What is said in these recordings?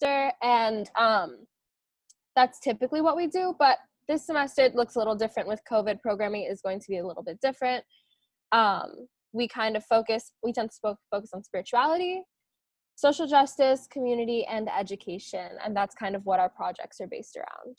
and that's typically what we do. But this semester it looks a little different with COVID. Programming is going to be a little bit different. We kind of we tend to focus on spirituality, social justice, community, and education. And that's kind of what our projects are based around.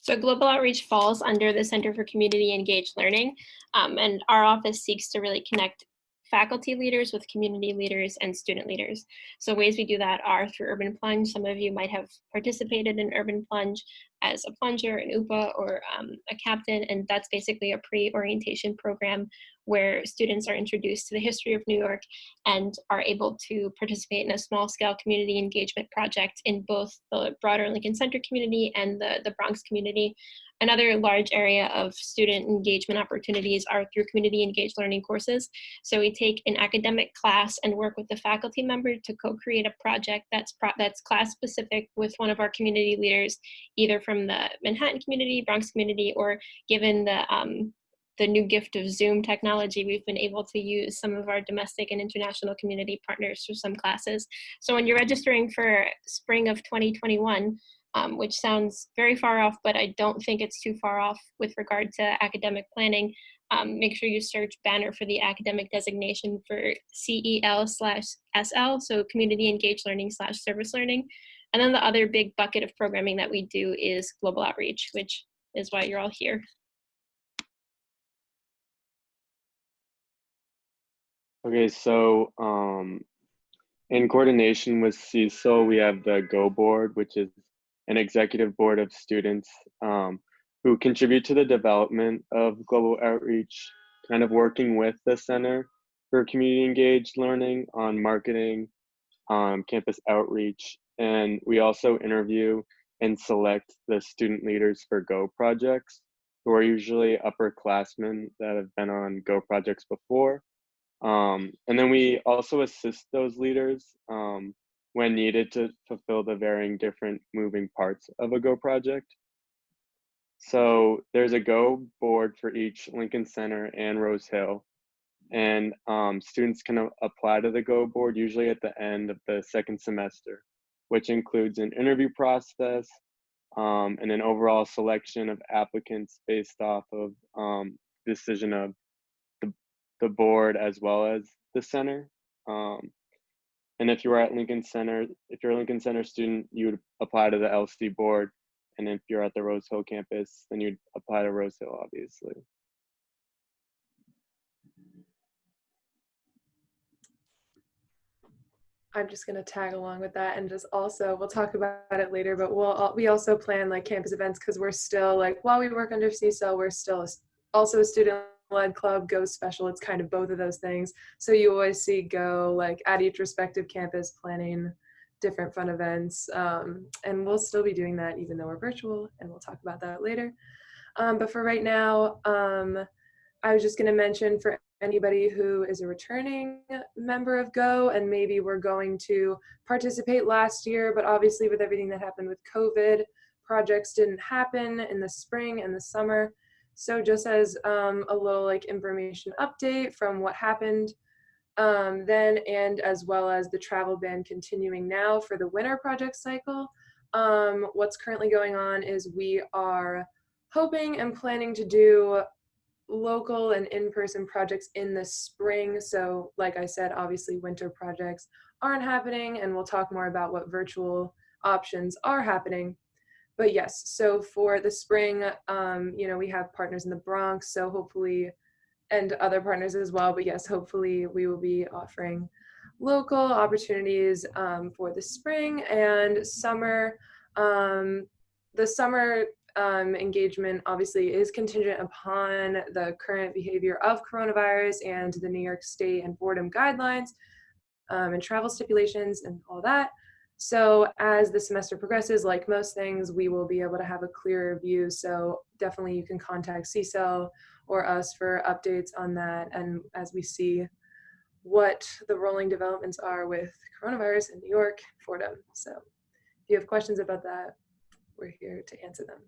So Global Outreach falls under the Center for Community Engaged Learning, and our office seeks to really connect faculty leaders with community leaders and student leaders. So ways we do that are through Urban Plunge. Some of you might have participated in Urban Plunge as a plunger, an UPA, or a captain, and that's basically a pre-orientation program where students are introduced to the history of New York and are able to participate in a small-scale community engagement project in both the broader Lincoln Center community and the Bronx community. Another large area of student engagement opportunities are through community engaged learning courses. So we take an academic class and work with the faculty member to co-create a project that's class specific with one of our community leaders, either from the Manhattan community, Bronx community, or given the new gift of Zoom technology, we've been able to use some of our domestic and international community partners for some classes. So when you're registering for spring of 2021, which sounds very far off, but I don't think it's too far off with regard to academic planning, make sure you search Banner for the academic designation for CEL/SL, so Community Engaged Learning/Service Learning. And then the other big bucket of programming that we do is Global Outreach, which is why you're all here. Okay, so in coordination with CESL, we have the GO board, which is an executive board of students who contribute to the development of global outreach, kind of working with the Center for Community Engaged Learning on marketing, campus outreach, and we also interview and select the student leaders for GO projects, who are usually upperclassmen that have been on GO projects before. And then we also assist those leaders when needed to fulfill the varying different moving parts of a GO project. So there's a GO board for each Lincoln Center and Rose Hill, and students can apply to the GO board usually at the end of the second semester, which includes an interview process and an overall selection of applicants based off of decision of the board as well as the center. And if you're at Lincoln Center, if you're a Lincoln Center student, you would apply to the LC board. And if you're at the Rose Hill campus, then you'd apply to Rose Hill, obviously. I'm just going to tag along with that, and just also, we'll talk about it later, but we also plan like campus events, because we're still like, while we work under CESL, we're still also a student-led club, Go Special. It's kind of both of those things. So you always see Go like at each respective campus planning different fun events, and we'll still be doing that even though we're virtual, and we'll talk about that later. But for right now, I was just going to mention for anybody who is a returning member of Go, and maybe we're going to participate last year, but obviously with everything that happened with COVID, projects didn't happen in the spring and the summer. So just as a little like information update from what happened then, and as well as the travel ban continuing now for the winter project cycle, what's currently going on is we are hoping and planning to do local and in-person projects in the spring. So like I said, obviously winter projects aren't happening, and we'll talk more about what virtual options are happening. But yes, so for the spring, we have partners in the Bronx, so hopefully, and other partners as well, but yes, hopefully we will be offering local opportunities for the spring and summer. The summer engagement obviously is contingent upon the current behavior of coronavirus and the New York State and Boredom guidelines and travel stipulations and all that. So as the semester progresses, like most things, we will be able to have a clearer view. So definitely you can contact CESL or us for updates on that, and as we see what the rolling developments are with coronavirus in New York, Fordham. So if you have questions about that, we're here to answer them.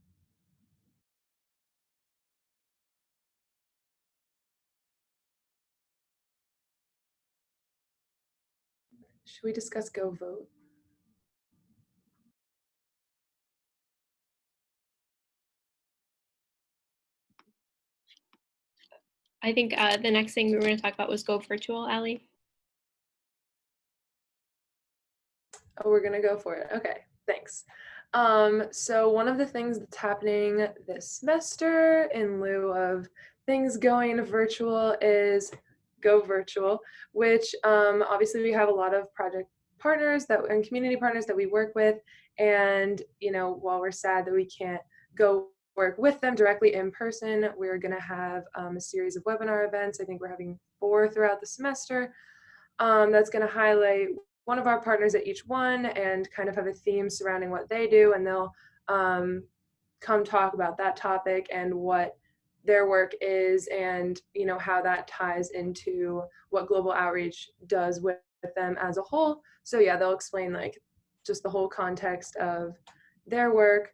Should we discuss Go Vote? I think the next thing we were going to talk about was go virtual, Allie. Oh, we're gonna go for it. Okay, thanks. So one of the things that's happening this semester in lieu of things going virtual is Go Virtual, which obviously we have a lot of project partners and community partners that we work with, and while we're sad that we can't go work with them directly in person, we're gonna have a series of webinar events. I think we're having 4 throughout the semester. That's going to highlight one of our partners at each one and kind of have a theme surrounding what they do, and they'll come talk about that topic and what their work is, and how that ties into what global outreach does with them as a whole. So yeah, they'll explain like just the whole context of their work.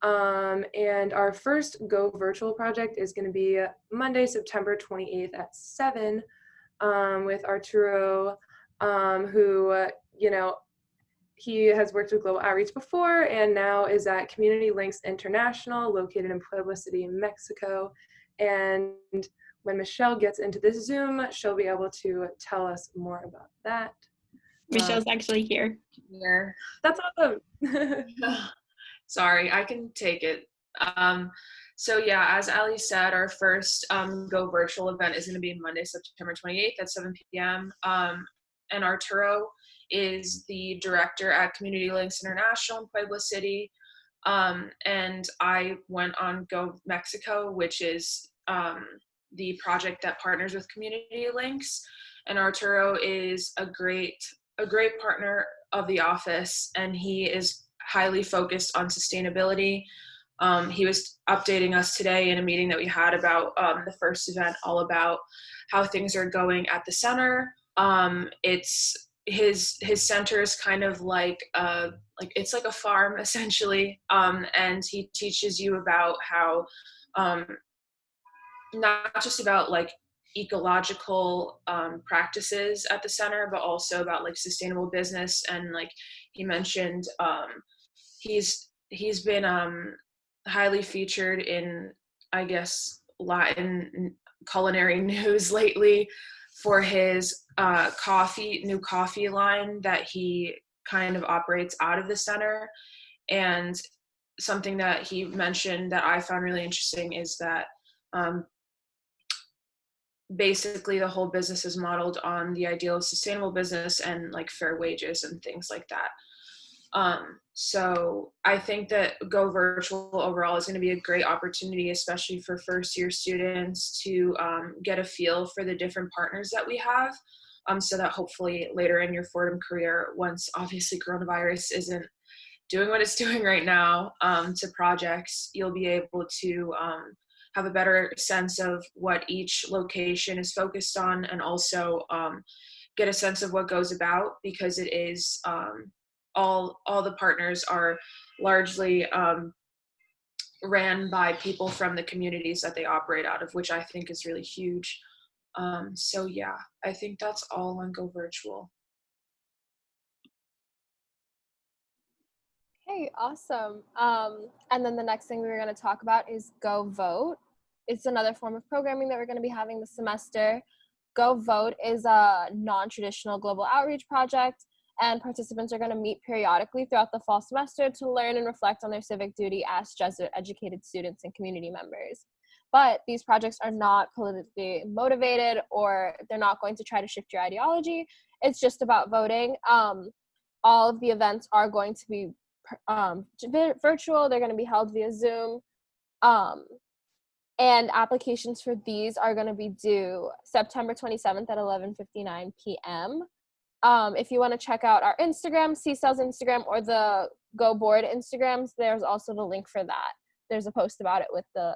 And our first Go Virtual project is going to be Monday, September 28th at 7, with Arturo, who, he has worked with Global Outreach before and now is at Community Links International, located in Puebla City, Mexico. And when Michelle gets into this Zoom, she'll be able to tell us more about that. Michelle's actually here. That's awesome. Sorry, I can take it. So yeah, as Ali said, our first Go Virtual event is going to be Monday, September 28th at 7 p.m. And Arturo is the director at Community Links International in Puebla City. And I went on Go Mexico, which is the project that partners with Community Links. And Arturo is a great partner of the office, and he is highly focused on sustainability. He was updating us today in a meeting that we had about the first event, all about how things are going at the center. It's his center is kind of like it's like a farm essentially, and he teaches you about how not just about like ecological practices at the center, but also about like sustainable business. And like he mentioned, he's been highly featured in, I guess, Latin culinary news lately for his new coffee line that he kind of operates out of the center. And something that he mentioned that I found really interesting is that basically the whole business is modeled on the ideal of sustainable business and like fair wages and things like that. So I think that Go Virtual overall is going to be a great opportunity, especially for first year students, to get a feel for the different partners that we have, so that hopefully later in your Fordham career, once obviously coronavirus isn't doing what it's doing right now to projects, you'll be able to have a better sense of what each location is focused on, and also get a sense of what goes about, because it is all the partners are largely ran by people from the communities that they operate out of, which I think is really huge. So yeah, I think that's all on Go Virtual. Okay, awesome. And then the next thing we were going to talk about is Go Vote. It's another form of programming that we're going to be having this semester. Go Vote is a non-traditional global outreach project, and participants are going to meet periodically throughout the fall semester to learn and reflect on their civic duty as Jesuit-educated students and community members. But these projects are not politically motivated, or they're not going to try to shift your ideology. It's just about voting. All of the events are going to be virtual. They're going to be held via Zoom. And applications for these are going to be due September 27th at 11:59 p.m. If you want to check out our Instagram, CCEL's Instagram, or the Go Board Instagrams, there's also the link for that. There's a post about it with the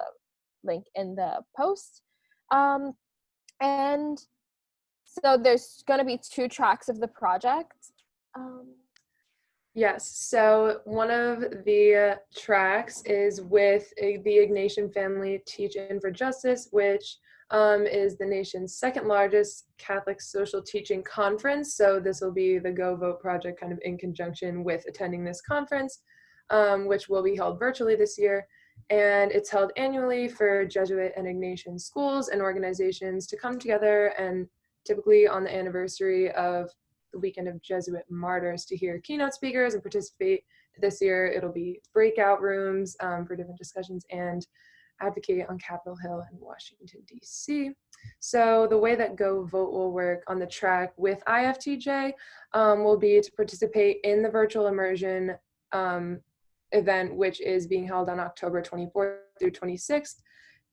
link in the post. And so there's going to be 2 tracks of the project. Yes, so one of the tracks is with the Ignatian Family Teach In for Justice, which is the nation's second largest Catholic social teaching conference. So this will be the Go Vote project kind of in conjunction with attending this conference, which will be held virtually this year. And it's held annually for Jesuit and Ignatian schools and organizations to come together, and typically on the anniversary of the weekend of Jesuit martyrs, to hear keynote speakers and participate. This year it'll be breakout rooms for different discussions and advocate on Capitol Hill in Washington, D.C. So the way that Go Vote will work on the track with IFTJ will be to participate in the virtual immersion event, which is being held on October 24th through 26th.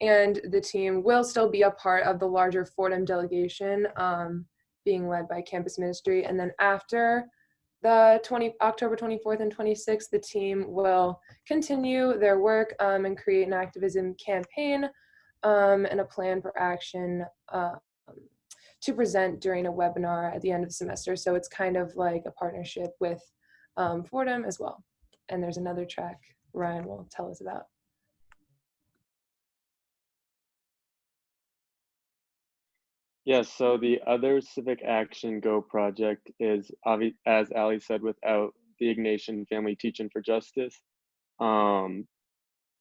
And the team will still be a part of the larger Fordham delegation being led by campus ministry. And then after the October 24th and 26th, the team will continue their work and create an activism campaign and a plan for action to present during a webinar at the end of the semester. So it's kind of like a partnership with Fordham as well. And there's another track Ryan will tell us about. Yes, so the other Civic Action Go project is, as Ali said, without the Ignatian Family Teaching for Justice. But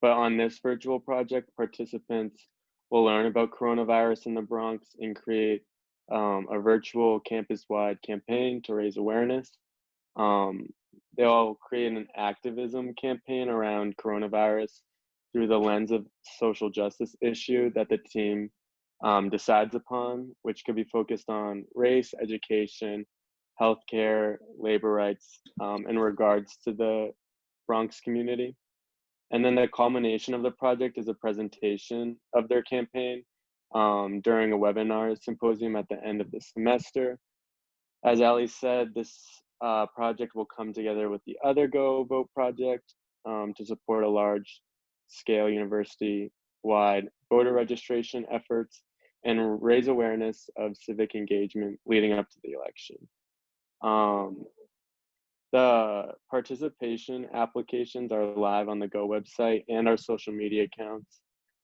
on this virtual project, participants will learn about coronavirus in the Bronx and create a virtual campus-wide campaign to raise awareness. They'll create an activism campaign around coronavirus through the lens of social justice issue that the team decides upon, which could be focused on race, education, healthcare, labor rights, in regards to the Bronx community. And then the culmination of the project is a presentation of their campaign during a webinar symposium at the end of the semester. As Ali said, this project will come together with the other Go Vote project to support a large scale university-wide voter registration efforts and raise awareness of civic engagement leading up to the election. The participation applications are live on the Go website and our social media accounts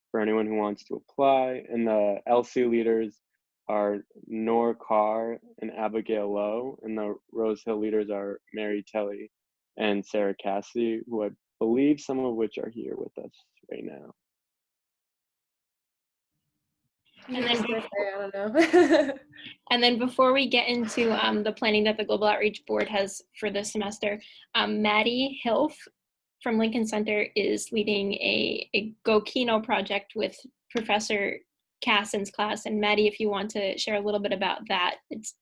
for anyone who wants to apply. And the LC leaders are Noor Carr and Abigail Lowe, and the Rose Hill leaders are Mary Telly and Sarah Cassidy, who I believe some of which are here with us right now. And then, I don't know. and then before we get into the planning that the Global Outreach Board has for this semester, Maddie Hilf from Lincoln Center is leading a Go Kino project with Professor Cassin's class. And Maddie, if you want to share a little bit about that, it's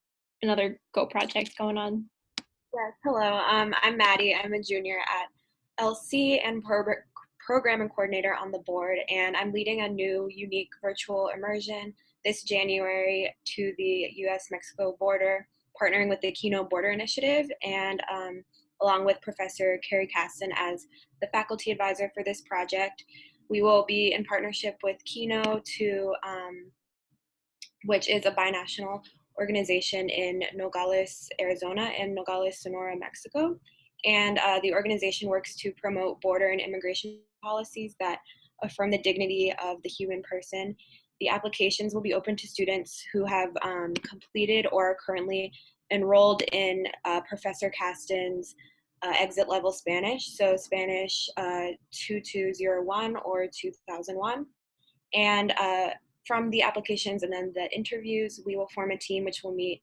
another Go project going on. Yes, hello. I'm Maddie. I'm a junior at LC and program and coordinator on the board, and I'm leading a new unique virtual immersion this January to the US-Mexico border, partnering with the Kino Border Initiative, and along with Professor Carrie Caston as the faculty advisor for this project. We will be in partnership with Kino which is a binational organization in Nogales, Arizona, and Nogales, Sonora, Mexico. And the organization works to promote border and immigration policies that affirm the dignity of the human person. The applications will be open to students who have completed or are currently enrolled in Professor Caston's exit level Spanish, so Spanish 2201 or 2001. And from the applications and then the interviews, we will form a team which will meet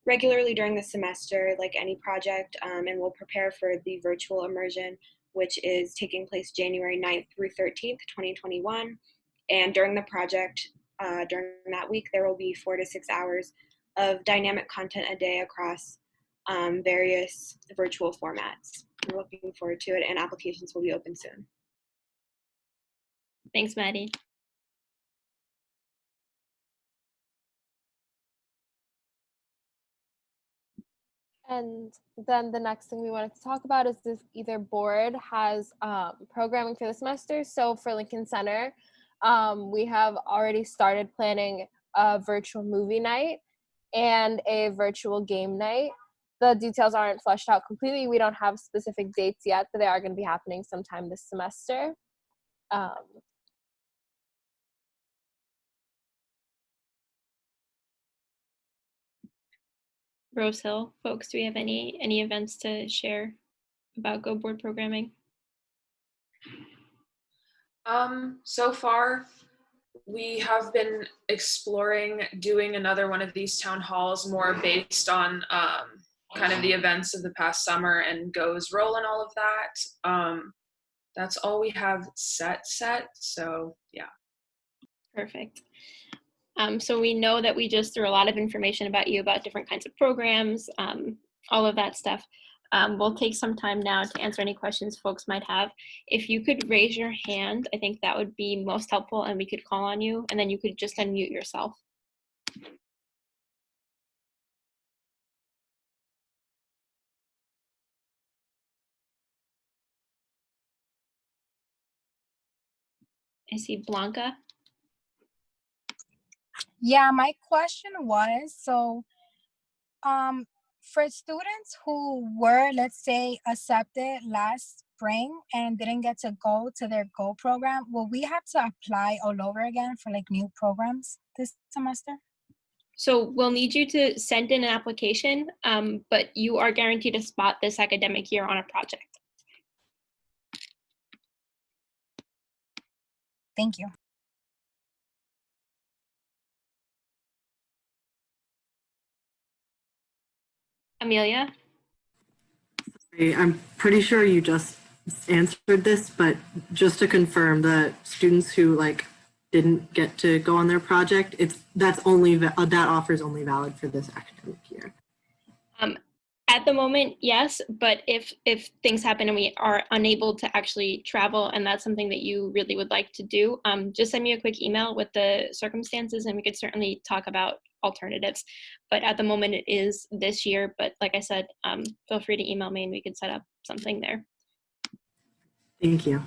regularly during the semester, like any project, and we'll prepare for the virtual immersion, which is taking place January 9th through 13th, 2021. And during the project, during that week, there will be 4 to 6 hours of dynamic content a day across various virtual formats. We're looking forward to it, and applications will be open soon. Thanks, Maddie. And then the next thing we wanted to talk about is if either board has programming for the semester. So for Lincoln Center, we have already started planning a virtual movie night and a virtual game night. The details aren't fleshed out completely. We don't have specific dates yet, but they are going to be happening sometime this semester. Rose Hill folks, do we have any events to share about Go Board programming? So far, we have been exploring doing another one of these town halls more based on kind of the events of the past summer and Go's role and all of that. That's all we have set. So yeah. Perfect. So we know that we just threw a lot of information about you, about different kinds of programs, all of that stuff. We'll take some time now to answer any questions folks might have. If you could raise your hand, I think that would be most helpful, and we could call on you, and then you could just unmute yourself. I see Blanca. Yeah, my question was, for students who were, let's say, accepted last spring and didn't get to go to their Go program, will we have to apply all over again for like new programs this semester? So we'll need you to send in an application, but you are guaranteed a spot this academic year on a project. Thank you. Amelia? I'm pretty sure you just answered this, but just to confirm, the students who like didn't get to go on their project, that offer is only valid for this academic year. At the moment, yes, but if things happen and we are unable to actually travel and that's something that you really would like to do, just send me a quick email with the circumstances and we could certainly talk about alternatives. But at the moment it is this year, but like I said, feel free to email me and we could set up something there. Thank you.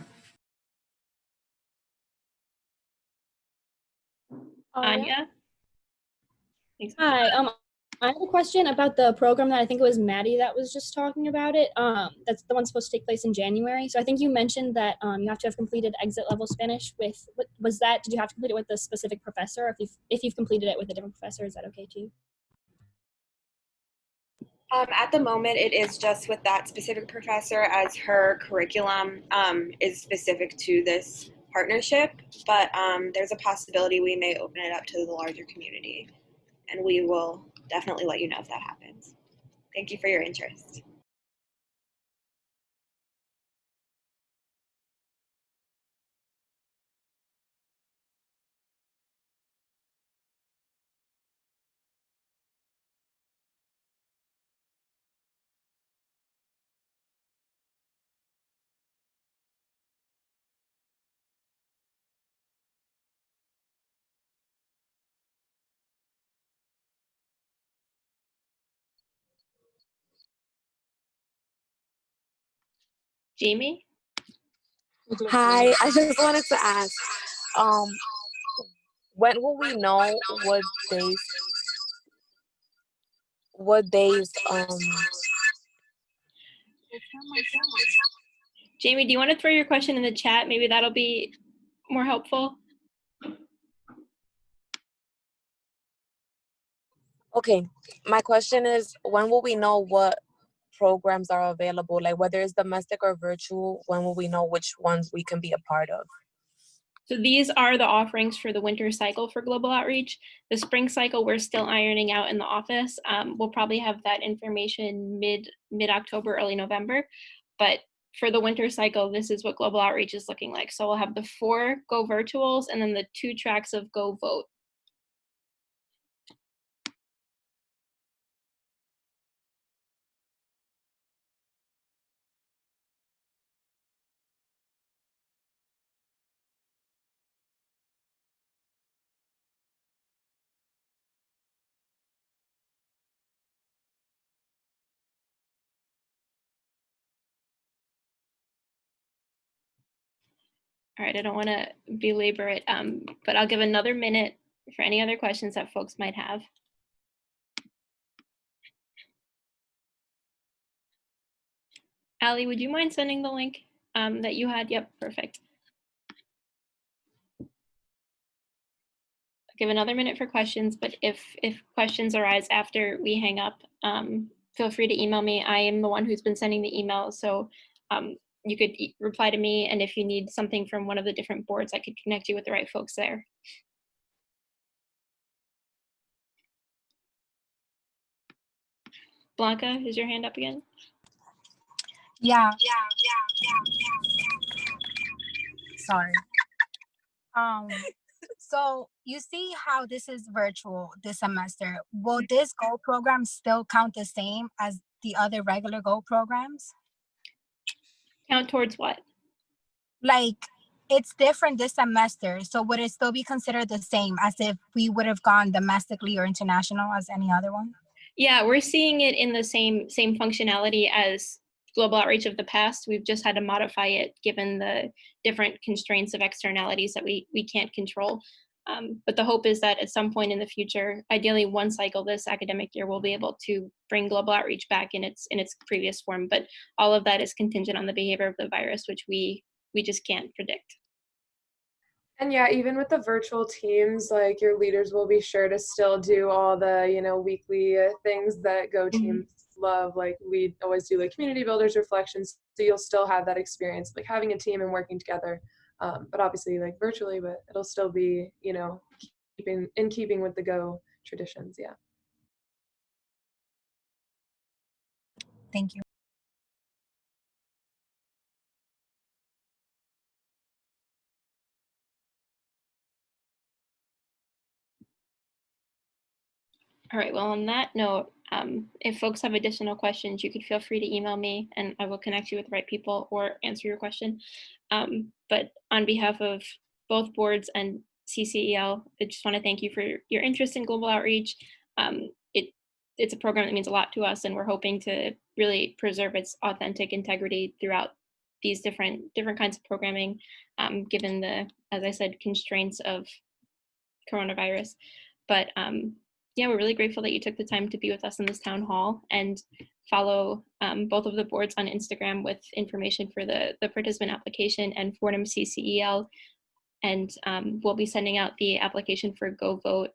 Anya? Thanks. Hi, I have a question about the program that I think it was Maddie that was just talking about it. That's the one supposed to take place in January. So I think you mentioned that you have to have completed exit level Spanish with, was that, did you have to complete it with a specific professor? Or if you've completed it with a different professor, is that okay too? At the moment, it is just with that specific professor as her curriculum is specific to this partnership, but there's a possibility we may open it up to the larger community, and we will definitely let you know if that happens. Thank you for your interest. Jamie? Hi, I just wanted to ask, when will we know what days, Jamie, do you want to throw your question in the chat? Maybe that'll be more helpful. okay, my question is, when will we know what programs are available? Like whether it's domestic or virtual, when will we know which ones we can be a part of? So these are the offerings for the winter cycle for Global Outreach. The spring cycle, we're still ironing out in the office. We'll probably have that information mid-October, early November. But for the winter cycle, this is what Global Outreach is looking like. So we'll have the 4 Go Virtuals and then the 2 tracks of Go Vote. All right, I don't want to belabor it, but I'll give another minute for any other questions that folks might have. Allie, would you mind sending the link that you had? Yep, perfect. give another minute for questions, but if questions arise after we hang up, feel free to email me. I am the one who's been sending the email, so you could reply to me, and if you need something from one of the different boards, I could connect you with the right folks there. Blanca, is your hand up again? Yeah. Sorry. So you see how this is virtual this semester. Will this Go program still count the same as the other regular Go programs? Count towards what? Like, it's different this semester, so would it still be considered the same as if we would have gone domestically or international as any other one? Yeah, we're seeing it in the same functionality as global outreach of the past. We've just had to modify it given the different constraints of externalities that we can't control. But the hope is that at some point in the future, ideally one cycle this academic year, we'll be able to bring global outreach back in its previous form. But all of that is contingent on the behavior of the virus, which we just can't predict. And yeah, even with the virtual teams, like your leaders will be sure to still do all the, you know, weekly things that Go teams love. Like we always do like community builders, reflections. So you'll still have that experience, like having a team and working together. But obviously like virtually, but it'll still be, you know, in keeping with the Go traditions. Yeah. Thank you. All right, well, on that note, if folks have additional questions, you could feel free to email me and I will connect you with the right people or answer your question. But on behalf of both boards and CCEL, I just want to thank you for your interest in global outreach. It's a program that means a lot to us, and we're hoping to really preserve its authentic integrity throughout these different kinds of programming, given the, as I said, constraints of coronavirus. But yeah, we're really grateful that you took the time to be with us in this town hall, and follow both of the boards on Instagram with information for the participant application and Fordham CCEL. And we'll be sending out the application for Go Vote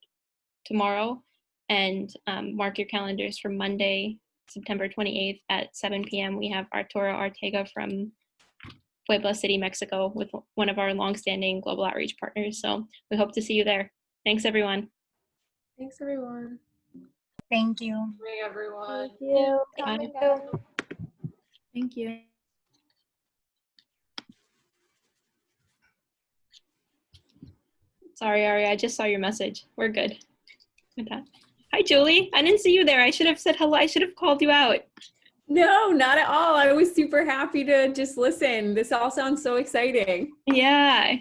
tomorrow. And mark your calendars for Monday, September 28th at 7 p.m. We have Arturo Ortega from Puebla City, Mexico, with one of our longstanding global outreach partners. So we hope to see you there. Thanks, everyone. Thanks, everyone. Thank you. Hey, everyone. Thank you. Bye. Thank you. Sorry, Ari, I just saw your message. We're good with that. Hi, Julie. I didn't see you there. I should have said hello. I should have called you out. No, not at all. I was super happy to just listen. This all sounds so exciting. Yeah.